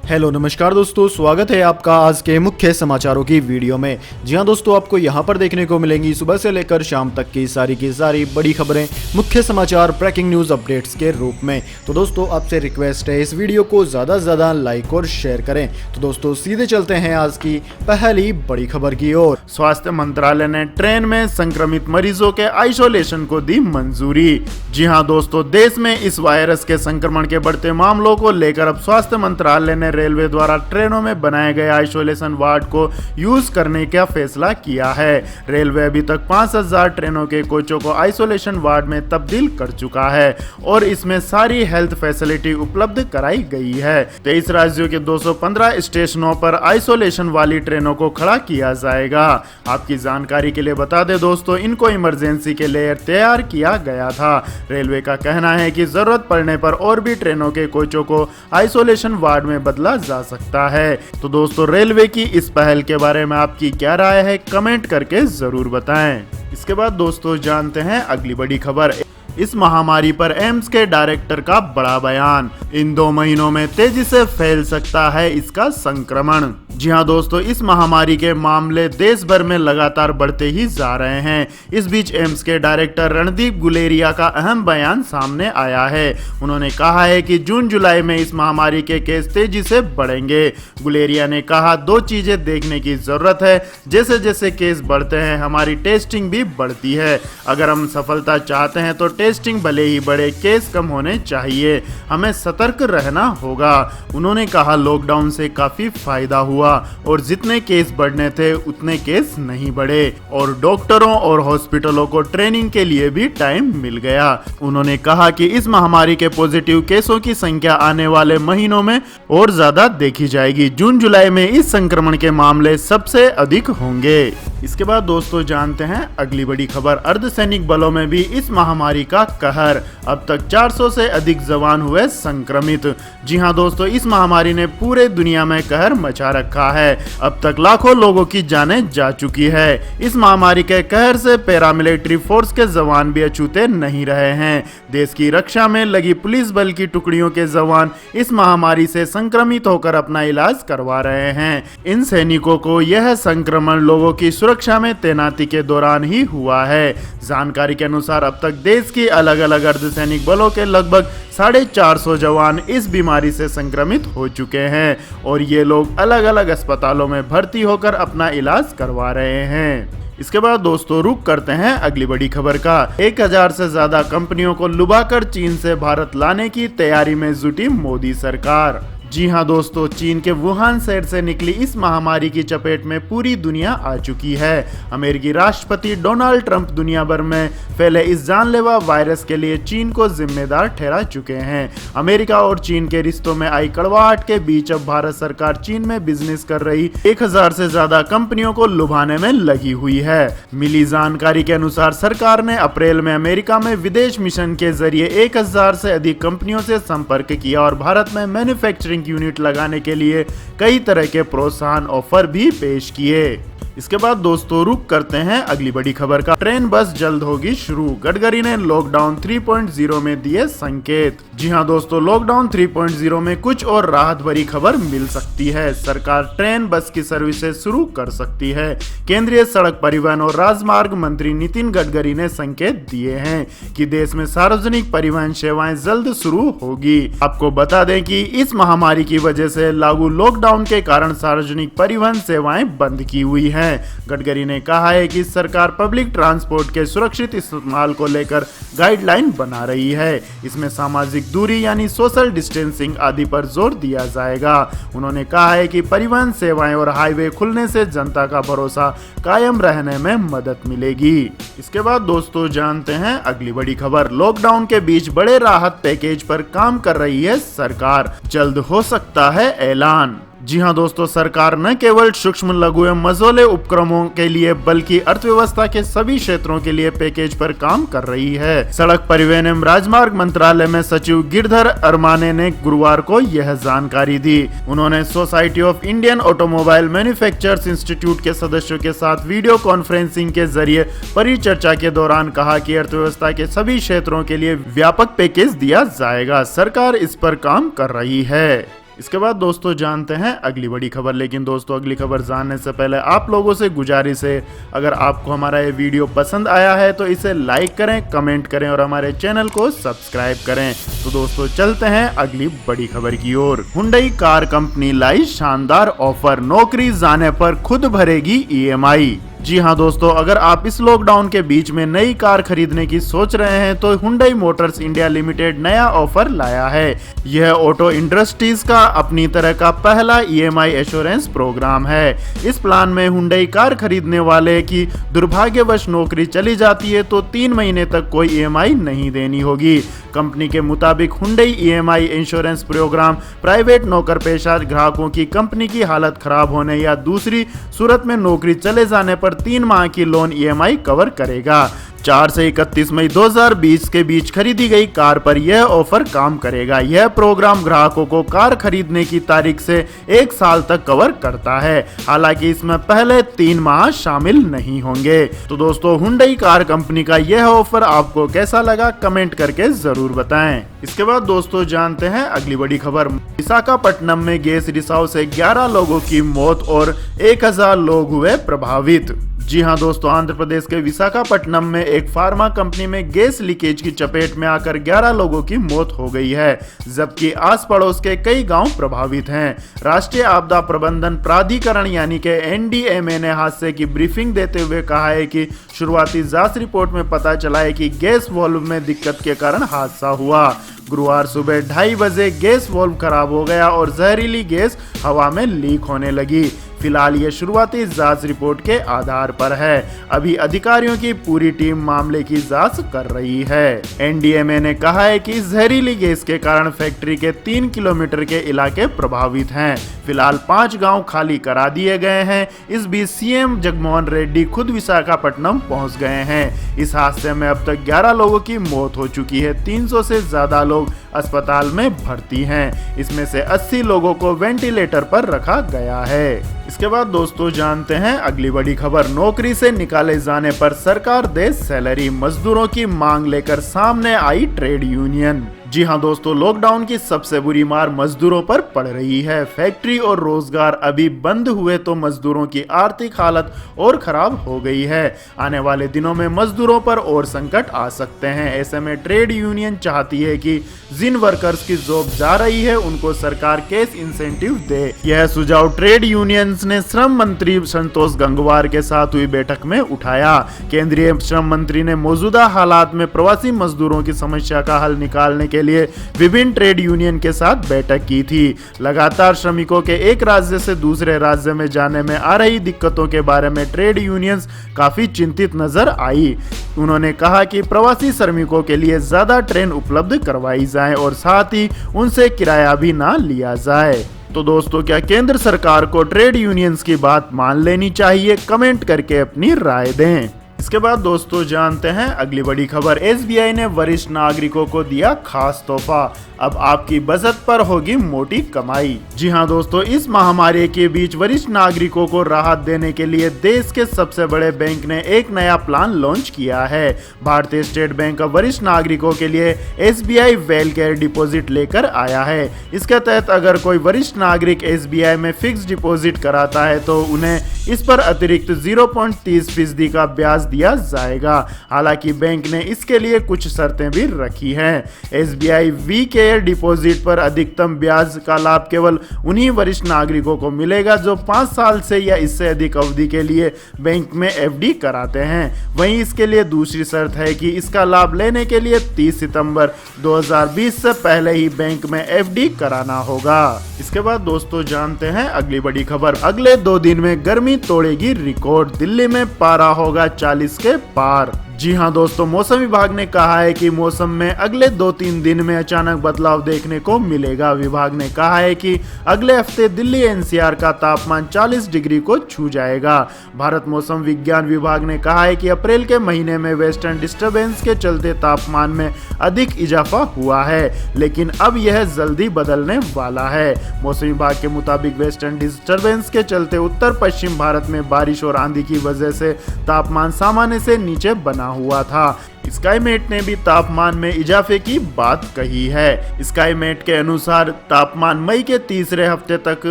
Hello नमस्कार दोस्तों, स्वागत है आपका आज के मुख्य समाचारों की वीडियो में। जी हां दोस्तों, आपको यहां पर देखने को मिलेंगी सुबह से लेकर शाम तक की सारी बड़ी खबरें, मुख्य समाचार, ब्रेकिंग न्यूज अपडेट्स के रूप में। तो दोस्तों आपसे रिक्वेस्ट है इस वीडियो को ज़्यादा से ज़्यादा लाइक और शेयर करें। तो दोस्तों सीधे चलते हैं आज की पहली बड़ी खबर की ओर। स्वास्थ्य मंत्रालय ने ट्रेन में संक्रमित मरीजों के आइसोलेशन को दी मंजूरी। जी हां दोस्तों, देश में इस वायरस के संक्रमण के बढ़ते मामलों को लेकर अब स्वास्थ्य मंत्रालय ने रेलवे द्वारा ट्रेनों में बनाए गए आइसोलेशन वार्ड को यूज करने का फैसला किया है। रेलवे अभी तक 5000 ट्रेनों के कोचों को आइसोलेशन वार्ड में तब्दील कर चुका है और इसमें सारी हेल्थ फैसिलिटी उपलब्ध कराई गई है। 23 राज्यों के 215 स्टेशनों पर आइसोलेशन वाली ट्रेनों को खड़ा किया जाएगा। आपकी जानकारी के लिए बता दें दोस्तों, इनको इमरजेंसी के लिए तैयार किया गया था। रेलवे का कहना है कि जरूरत पड़ने पर और भी ट्रेनों के कोचों को आइसोलेशन वार्ड में बदला जा सकता है। तो दोस्तों रेलवे की इस पहल के बारे में आपकी क्या राय है, कमेंट करके जरूर बताएं। इसके बाद दोस्तों जानते हैं अगली बड़ी खबर। इस महामारी पर एम्स के डायरेक्टर का बड़ा बयान। इन 2 महीनों में तेजी से फैल सकता है इसका संक्रमण। जी हां दोस्तों, इस महामारी के मामले देश भर में लगातार बढ़ते ही जा रहे हैं। इस बीच एम्स के डायरेक्टर रणदीप गुलेरिया का अहम बयान सामने आया है। उन्होंने कहा है कि जून जुलाई में इस महामारी के केस तेजी से बढ़ेंगे। गुलेरिया ने कहा 2 चीजें देखने की जरूरत है। जैसे जैसे केस बढ़ते हैं हमारी टेस्टिंग भी बढ़ती है। अगर हम सफलता चाहते हैं तो टेस्टिंग भले ही बढ़े, केस कम होने चाहिए। हमें सतर्क रहना होगा। उन्होंने कहा लॉकडाउन से काफी फायदा हुआ और जितने केस बढ़ने थे उतने केस नहीं बढ़े और डॉक्टरों और हॉस्पिटलों को ट्रेनिंग के लिए भी टाइम मिल गया। उन्होंने कहा कि इस महामारी के पॉजिटिव केसों की संख्या आने वाले महीनों में और ज्यादा देखी जाएगी। जून जुलाई में इस संक्रमण के मामले सबसे अधिक होंगे। इसके बाद दोस्तों जानते हैं अगली बड़ी खबर। अर्धसैनिक बलों में भी इस महामारी का कहर। अब तक 400 से अधिक जवान हुए संक्रमित। जी हां दोस्तों, इस महामारी ने पूरे दुनिया में कहर मचा रखा है। अब तक लाखों लोगों की जानें जा चुकी है। इस महामारी के कहर से पैरामिलिट्री फोर्स के जवान भी अछूते नहीं रहे हैं। देश की रक्षा में लगी पुलिस बल की टुकड़ियों के जवान इस महामारी से संक्रमित होकर अपना इलाज करवा रहे हैं। इन सैनिकों को यह संक्रमण लोगों की सुरक्षा में तैनाती के दौरान ही हुआ है। जानकारी के अनुसार अब तक देश की अलग अलग अर्धसैनिक बलों के लगभग 450 जवान इस बीमारी से संक्रमित हो चुके हैं और ये लोग अलग अलग अस्पतालों में भर्ती होकर अपना इलाज करवा रहे हैं। इसके बाद दोस्तों रुक करते हैं अगली बड़ी खबर का। 1000 से ज्यादा कंपनियों को लुभाकर चीन से भारत लाने की तैयारी में जुटी मोदी सरकार। जी हां दोस्तों, चीन के वुहान शहर से निकली इस महामारी की चपेट में पूरी दुनिया आ चुकी है। अमेरिकी राष्ट्रपति डोनाल्ड ट्रंप दुनिया भर में फैले इस जानलेवा वायरस के लिए चीन को जिम्मेदार ठहरा चुके हैं। अमेरिका और चीन के रिश्तों में आई कड़वाहट के बीच अब भारत सरकार चीन में बिजनेस कर रही 1000 से ज्यादा कंपनियों को लुभाने में लगी हुई है। मिली जानकारी के अनुसार सरकार ने अप्रैल में अमेरिका में विदेश मिशन के जरिए 1000 से अधिक कंपनियों से संपर्क किया और भारत में मैन्युफैक्चरिंग यूनिट लगाने के लिए कई तरह के प्रोत्साहन ऑफर भी पेश किए। इसके बाद दोस्तों रुक करते हैं अगली बड़ी खबर का। ट्रेन बस जल्द होगी शुरू। गडकरी ने लॉकडाउन 3.0 में दिए संकेत। जी हां दोस्तों, लॉकडाउन 3.0 में कुछ और राहत भरी खबर मिल सकती है। सरकार ट्रेन बस की सर्विसेज शुरू कर सकती है। केंद्रीय सड़क परिवहन और राजमार्ग मंत्री नितिन गडकरी ने संकेत दिए हैं कि देश में सार्वजनिक परिवहन सेवाएं जल्द शुरू होगी। आपको बता दें कि इस महामारी की वजह से लागू लॉकडाउन के कारण सार्वजनिक परिवहन सेवाएं बंद की हुई हैं। गडकरी ने कहा है कि सरकार पब्लिक ट्रांसपोर्ट के सुरक्षित इस्तेमाल को लेकर गाइडलाइन बना रही है। इसमें सामाजिक दूरी यानी सोशल डिस्टेंसिंग आदि पर जोर दिया जाएगा। उन्होंने कहा है कि परिवहन सेवाएं और हाईवे खुलने से जनता का भरोसा कायम रहने में मदद मिलेगी। इसके बाद दोस्तों जानते हैं अगली बड़ी खबर। लॉकडाउन के बीच बड़े राहत पैकेज पर काम कर रही है सरकार। जल्द हो सकता है ऐलान। जी हां दोस्तों, सरकार न केवल सूक्ष्म लघु एवं मझोले उपक्रमों के लिए बल्कि अर्थव्यवस्था के सभी क्षेत्रों के लिए पैकेज पर काम कर रही है। सड़क परिवहन एवं राजमार्ग मंत्रालय में सचिव गिरधर अरमाने ने गुरुवार को यह जानकारी दी। उन्होंने society of Indian automobile manufacturers institute के सदस्यों के साथ वीडियो कॉन्फ्रेंसिंग के जरिए परिचर्चा के दौरान कहा कि अर्थव्यवस्था के सभी क्षेत्रों के लिए व्यापक पैकेज दिया जाएगा। सरकार इस पर काम कर रही है। इसके बाद दोस्तों जानते हैं अगली बड़ी खबर। लेकिन दोस्तों अगली खबर जानने से पहले आप लोगों से गुजारिश है, अगर आपको हमारा ये वीडियो पसंद आया है तो इसे लाइक करें, कमेंट करें और हमारे चैनल को सब्सक्राइब करें। तो दोस्तों चलते हैं अगली बड़ी खबर की ओर। हुंडई कार कंपनी लाई शानदार ऑफर, नौकरी जाने पर खुद भरेगी EMI। जी हाँ दोस्तों, अगर आप इस लॉकडाउन के बीच में नई कार खरीदने की सोच रहे हैं तो हुंडई मोटर्स इंडिया लिमिटेड नया ऑफर लाया है। यह ऑटो इंडस्ट्रीज का अपनी तरह का पहला EMI एश्योरेंस प्रोग्राम है। इस प्लान में हुंडई कार खरीदने वाले की दुर्भाग्यवश नौकरी चली जाती है तो 3 महीने तक कोई EMI नहीं देनी होगी। कंपनी के मुताबिक Hyundai EMI insurance program private नौकर पेशा ग्राहकों की कंपनी की हालत खराब होने या दूसरी सूरत में नौकरी चले जाने पर 3 माह की लोन EMI कवर करेगा। 4 से 31 मई 2020 के बीच खरीदी गई कार पर यह ऑफर काम करेगा। यह प्रोग्राम ग्राहकों को कार खरीदने की तारीख से 1 साल तक कवर करता है, हालांकि इसमें पहले 3 माह शामिल नहीं होंगे। तो दोस्तों हुंडई कार कंपनी का यह ऑफर आपको कैसा लगा कमेंट करके जरूर बताएं। इसके बाद दोस्तों जानते हैं अगली बड़ी खबर। विशाखापट्टनम में गैस रिसाव से 11 लोगों की मौत और 1000 लोग हुए प्रभावित। जी हाँ दोस्तों, आंध्र प्रदेश के विशाखापट्टनम में एक फार्मा कंपनी में गैस लीकेज की चपेट में आकर 11 लोगों की मौत हो गई है, जबकि आस पड़ोस के कई गांव प्रभावित हैं। राष्ट्रीय आपदा प्रबंधन प्राधिकरण यानी कि NDMA ने हादसे की ब्रीफिंग देते हुए कहा है कि शुरुआती जांच रिपोर्ट में पता चला है कि गैस वाल्व में दिक्कत के कारण हादसा हुआ। गुरुवार सुबह 2:30 बजे गैस वाल्व खराब हो गया और जहरीली गैस हवा में लीक होने लगी। फिलहाल ये शुरुआती जांच रिपोर्ट के आधार पर है। अभी अधिकारियों की पूरी टीम मामले की जांच कर रही है। NDMA ने कहा है कि जहरीली गैस के कारण फैक्ट्री के 3 किलोमीटर के इलाके प्रभावित हैं। फिलहाल 5 गांव खाली करा दिए गए हैं। इस बीच CM जगनमोहन रेड्डी खुद विशाखापट्टनम पहुंच गए हैं। इस हादसे में अब तक 11 लोगों की मौत हो चुकी है। 300 से ज्यादा लोग अस्पताल में भर्ती हैं। इसमें से 80 लोगों को वेंटिलेटर पर रखा गया है। इसके बाद दोस्तों जानते हैं अगली बड़ी खबर। नौकरी से निकाले जाने पर सरकार दे सैलरी, मजदूरों की मांग लेकर सामने आई ट्रेड यूनियन। जी हाँ दोस्तों, लॉकडाउन की सबसे बुरी मार मजदूरों पर पड़ रही है। फैक्ट्री और रोजगार अभी बंद हुए तो मजदूरों की आर्थिक हालत और खराब हो गई है। आने वाले दिनों में मजदूरों पर और संकट आ सकते हैं। ऐसे में ट्रेड यूनियन चाहती है कि जिन वर्कर्स की जॉब जा रही है उनको सरकार कैश इंसेंटिव दे। यह सुझाव ट्रेड यूनियंस ने श्रम मंत्री संतोष गंगवार के साथ हुई बैठक में उठाया। केंद्रीय श्रम मंत्री ने मौजूदा हालात में प्रवासी मजदूरों की समस्या का हल निकालने के लिए विभिन्न ट्रेड यूनियन के साथ बैठक की थी। लगातार श्रमिकों के एक राज्य से दूसरे राज्य में जाने में आ रही दिक्कतों के बारे में ट्रेड यूनियंस काफी चिंतित नजर आई। उन्होंने कहा कि प्रवासी श्रमिकों के लिए ज्यादा ट्रेन उपलब्ध करवाई जाए और साथ ही उनसे किराया भी ना लिया जाए। तो दोस्तों क्या केंद्र सरकार को ट्रेड यूनियंस की बात मान लेनी चाहिए? कमेंट करके अपनी राय दें। इसके बाद दोस्तों जानते हैं अगली बड़ी खबर। SBI ने वरिष्ठ नागरिकों को दिया खास तोहफा, अब आपकी बचत पर होगी मोटी कमाई। जी हां दोस्तों, इस महामारी के बीच वरिष्ठ नागरिकों को राहत देने के लिए देश के सबसे बड़े बैंक ने एक नया प्लान लॉन्च किया है। भारतीय स्टेट बैंक अब वरिष्ठ नागरिकों के लिए SBI वेल केयर डिपॉजिट लेकर आया है। इसके तहत अगर कोई वरिष्ठ नागरिक SBI में फिक्स डिपॉजिट कराता है तो उन्हें इस पर अतिरिक्त 0.30% का ब्याज दिया जाएगा। हालांकि बैंक ने इसके लिए कुछ शर्तें भी रखी हैं। SBI वी केयर डिपॉजिट पर अधिकतम ब्याज का लाभ केवल उन्हीं वरिष्ठ नागरिकों को मिलेगा जो 5 साल से या इससे अधिक अवधि के लिए बैंक में FD कराते हैं। वहीं इसके लिए दूसरी शर्त है कि इसका लाभ लेने के लिए 30 सितंबर 2020 से पहले ही बैंक में FD कराना होगा। इसके बाद दोस्तों जानते हैं अगली बड़ी खबर। अगले 2 दिन में गर्मी तोड़ेगी रिकॉर्ड, दिल्ली में पारा होगा 40 के पार। जी हां दोस्तों, मौसम विभाग ने कहा है कि मौसम में अगले 2-3 दिन में अचानक बदलाव देखने को मिलेगा। विभाग ने कहा है कि अगले हफ्ते दिल्ली NCR का तापमान 40 डिग्री को छू जाएगा। भारत मौसम विज्ञान विभाग ने कहा है कि अप्रैल के महीने में वेस्टर्न डिस्टर्बेंस के चलते तापमान में अधिक इजाफा हुआ है, लेकिन अब यह जल्दी बदलने वाला है। मौसम विभाग के मुताबिक वेस्टर्न डिस्टर्बेंस के चलते उत्तर पश्चिम भारत में बारिश और आंधी की वजह से तापमान सामान्य से नीचे बना बना हुआ था। स्काईमेट ने भी तापमान में इजाफे की बात कही है। स्काईमेट के अनुसार तापमान मई के तीसरे हफ्ते तक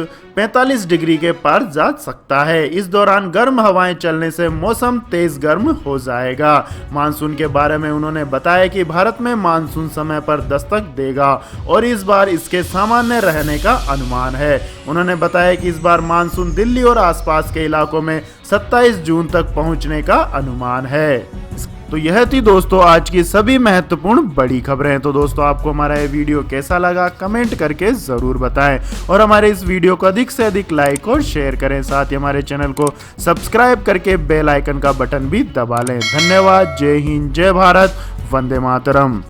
45 डिग्री के पार जा सकता है। इस दौरान गर्म हवाएं चलने से मौसम तेज गर्म हो जाएगा। मानसून के बारे में उन्होंने बताया कि भारत में मानसून समय पर दस्तक देगा और इस बार इसके सामान्य रहने का अनुमान है। उन्होंने बताया कि इस बार मानसून दिल्ली और आसपास के इलाकों में 27 जून तक पहुंचने का अनुमान है। तो यह थी दोस्तों आज की सभी महत्वपूर्ण बड़ी खबरें। तो दोस्तों आपको हमारा ये वीडियो कैसा लगा कमेंट करके जरूर बताएं और हमारे इस वीडियो को अधिक से अधिक लाइक और शेयर करें। साथ ही हमारे चैनल को सब्सक्राइब करके बेल आइकन का बटन भी दबा लें। धन्यवाद। जय हिंद, जय भारत, वंदे मातरम।